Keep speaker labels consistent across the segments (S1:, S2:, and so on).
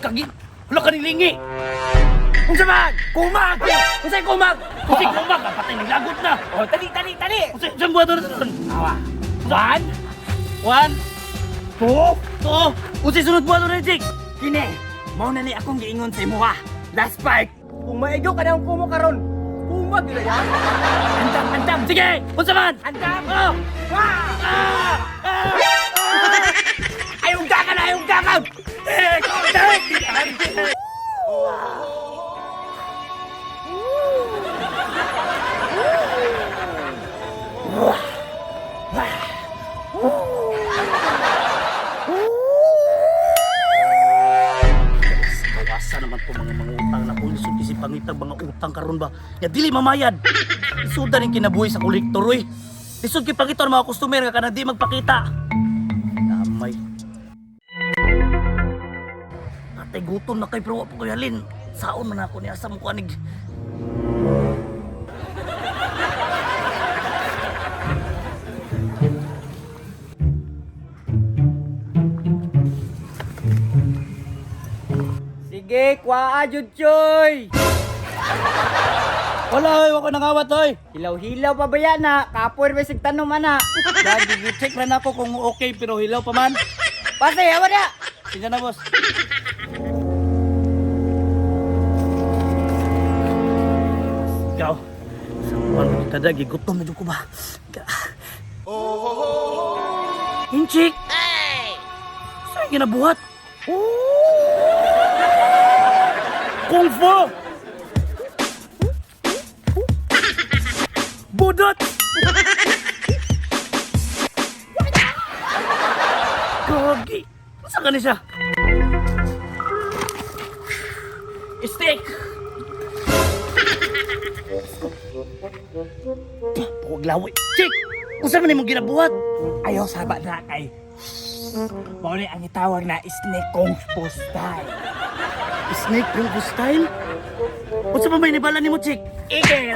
S1: kagin. Wala ka nilingi. Unsa man? Kumag! Unsay kumag? Unsay kumag? Patay naglagot na.
S2: Oh, tali.
S1: Unsay buhat doon?
S2: Awa.
S1: One. Two. Unsay sunod buhat doon, Jake?
S2: Kini, mao na ni akong giingon sa imo ha. Last part. Kung maigo ka na kumo karon, kumag gyud ya. Andam.
S1: Sige! Unsa man?
S2: Andam.
S1: Oh!
S2: Ayong dakan.
S1: Kawasa naman po mga utang na kung lisod kasi pangitag mga utang karon ba. Ya dili mamayad. Lisod na rin kinabuhi sa kolektor eh. Lisod kay pangitor mga customer nga kana di magpakita. Damay. Atay gutom na kay pero wa po ko halin. Saon man ako ni asam ko anig.
S2: Sige, kwaa jud choy.
S1: Wala oy, wa ko nangawat oy.
S2: Hilaw-hilaw pa ba yan na? Kapoy may sigtanom ana.
S1: Lagi check man ako kung okay pero hilaw pa man.
S2: Pasay, awa na.
S1: Sige na boss. Ikaw. Saan kita dagi? Gutom na ko ba? Inchik! Saan ginabuhat? Kung Fu! Budot! Gagi! Saan ka na siya? Steak! Huwag lawi. Chik! Kung saan man mo ginabuhat?
S2: Ayaw sabat na kay. Muli ang itawag na snake kung style.
S1: Snake kung style? Kung saan may nibala ni mo, Chik?
S2: Igel!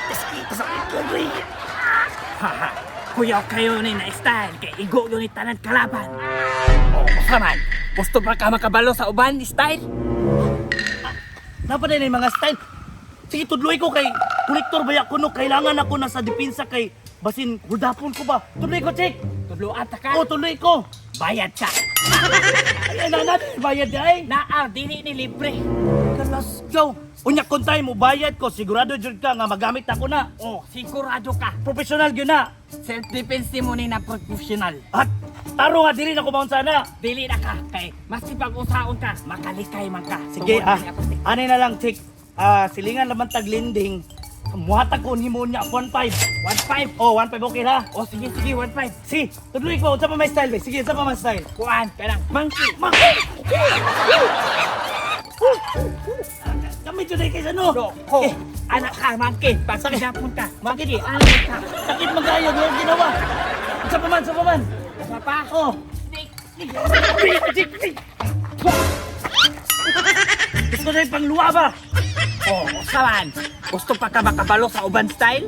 S1: Eskito sa ikoy.
S2: Haha, kuyaw kayo ni na style kay igo yun ni tanan kalaban. Saman, gusto pa ka makabalo sa uban style?
S1: Napaday na yung mga style. Sige, tudloy ko kay kolektor baya kuno. Kailangan ako nasa depensa kay basin hudapon ko ba. Tudloy ko, Chik.
S2: Tudloan ta ka.
S1: O, tudloy ko.
S2: Bayad ka.
S1: Ay, nanan, bayad na ay.
S2: Naa, dili ni libre.
S1: Kalas, go. Unya kung tayo mo bayad ko, sigurado dyan ka nga magamit ako na.
S2: Oh, sigurado ka.
S1: Professional yun na.
S2: Self-defense mo ni na professional.
S1: At taro nga, dili na ko maun sana.
S2: Dili na ka kay maski pag-usaon ka, makalikay man ka.
S1: Sige,
S2: Tungod ni ako,
S1: ano na lang, Chik. Silingan naman taglinding. Muhatag ko ni mo niya 1.5.
S2: 1.5.
S1: Oh, 1.5 okay ha?
S2: Oh, sige, 1.5.
S1: Si, tuloy ko. Unsa pa may style, be? Sige, unsa pa may style?
S2: Kuan, kanang monkey.
S1: Kami dyan kaysa no?
S2: Ko, anak ka, monkey. Pagkakapon ka.
S1: Monkey.
S2: Anak ka.
S1: Sakit magayo, doon ginawa. Unsa pa man, unsa pa man?
S2: Ano pa?
S1: Oh.
S2: Snake.
S1: Gusto na yung pangluwa ba?
S2: Oh, saman. Gusto pa ka makabalo sa uban style?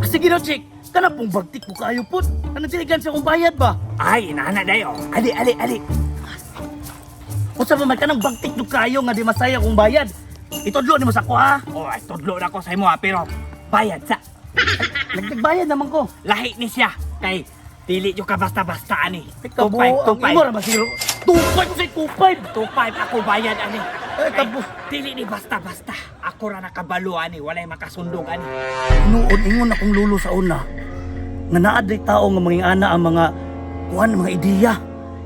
S1: Sige na, Chick. Kana pong bagtik mo kayo po. Ano tiligan sa kong bayad ba?
S2: Ay, inana dayo. Ali.
S1: Unsa pa man kanang bagtik mo kayo nga di masaya kong bayad. Itudlo ni mo sa ko ha.
S2: Oh, ay, tudlo na ko sa imo ha, pero bayad sa.
S1: Nagbayad naman ko.
S2: Lahi ni siya. Kay, dili yung ka basta-basta ani.
S1: Kabo, ang imo ra ba siguro? 2.5 sa 2.5.
S2: 2.5 ako bayad ani.
S1: Ay,
S2: Kay,
S1: kabo.
S2: dili ni basta-basta. Ako ra nakabalo ani, walay makasundog ani.
S1: Noon ingon akong lulo sa una. Nga naad day tao nga mangingana ang mga kuan mga ideya.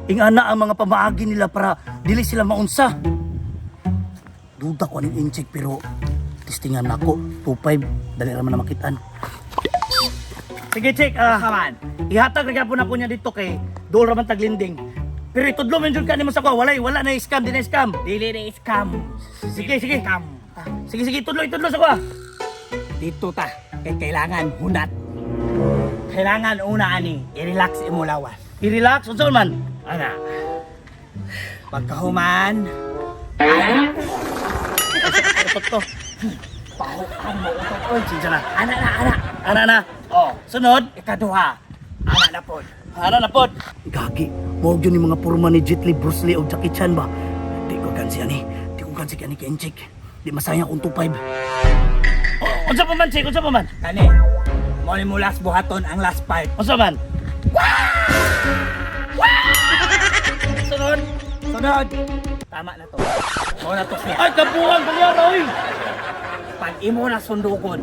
S1: Ingana ang mga pamaagi nila para dili sila maunsa. Duda ko aning inchik pero testingan nako 2.5 dali ra man na makitaan. Sige, Chik.
S2: Saman.
S1: Ihatag na gyapon ako niya dito kay dool ra man taglinding. Pero itudlo man jud ka nimo sa ko. Wala na scam, di na scam.
S2: Dili ni scam.
S1: Sige.
S2: Scam.
S1: Sige, itudlo sa ko.
S2: Dito ta. Kay kailangan hunat. Kailangan una ani, i-relax imo lawas.
S1: I-relax unsa man?
S2: Ana. Pagkahuman. Ana.
S1: Utot to.
S2: Pahuan mo utot.
S1: Oy, sige na.
S2: Ana na.
S1: Ana na.
S2: Oh,
S1: Sunod.
S2: ikaduha. Ana na pod.
S1: Ara na pod. Gagi, mo gyud ni mga porma ni Jet Li, Bruce Lee o Jackie Chan ba? Di ko gansi ani. Di ko gansi kani Kenchik. Di masaya kung 2-5. Oh, unsa pa man, Chik? Unsa pa man?
S2: Kani, mo ni mulas buhaton ang last part.
S1: Unsa man?
S2: Sunod! Sunod! Tama na to. Mo na to siya.
S1: Ay, kabuang balyara, oy!
S2: Pag imo na sundugon,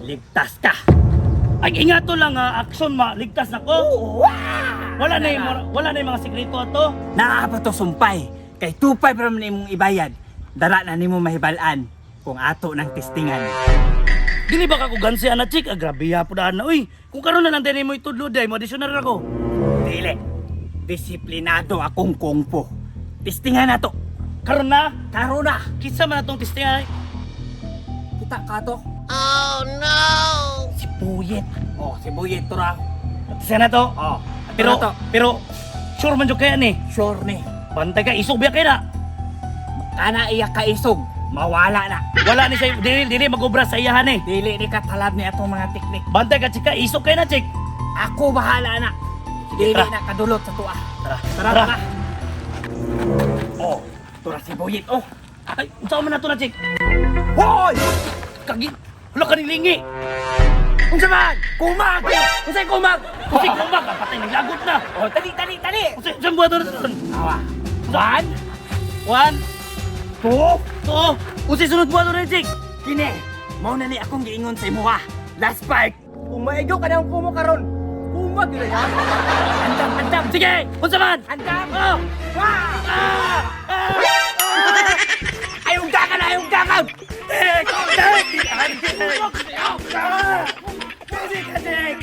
S2: ligtas ka.
S1: Ay, ingato lang ha, action ma, ligtas na ko. Wala na yung mga sekreto ato.
S2: Naa pa to sumpay. Kay 2.5 ram nimong ibayad. Dara na nimo mahibalaan kung ato ng testingan.
S1: Dili ba ka ko gansi ana, Chik? Ah, grabe ya po daan na, uy. Kung karon na lang din mo itudlo day, mo additional ako.
S2: Dili. Disiplinado akong kungpo. Testingan na to.
S1: Karon na,
S2: Karon na.
S1: kisa man atong testingan.
S2: Kita ka to.
S1: Si Puyet.
S2: Oh, si Buyet to ra.
S1: Testingan na to.
S2: Oh,
S1: Pero,
S2: to.
S1: pero, sure man jud kaya ni.
S2: Sure ni.
S1: Bantay ka, isog biya kaya na.
S2: Kana iya ka isog. Mawala na.
S1: Wala ni sa, dili magobra sa iyahan eh.
S2: Dili ni katalab ni atong mga teknik.
S1: Bantay ka, Chika, isog kaya na, Chik.
S2: Ako bahala na. Dili
S1: tara.
S2: na kadulot sa tuwa.
S1: Tara,
S2: Tara, tara. Oh, tura si Buyet. Oh,
S1: Ay, unsa man na to na, Chik?
S2: hoy!
S1: Kagin, wala ka nilingi.
S2: Unsa man? Kumag!
S1: Unsay kumag? Unsay kumag? Ang patay naglagot na.
S2: Oh, tali, tali, tali!
S1: Unsay buhat na doon?
S2: Awa.
S1: 1,
S2: 1, 2,
S1: 2, unsay sunod buhat na, Chik?
S2: kini. Mao na ni akong giingon sa imo ha. Last part. Kung maigo ka na kumo karon. Kumag gyud yan. Andam, andam.
S1: Sige, unsa man?
S2: Andam.
S1: Oh!
S2: Ah! Ayong dakan, ayong dakan.
S1: Tek! Tek! Tek! Tek!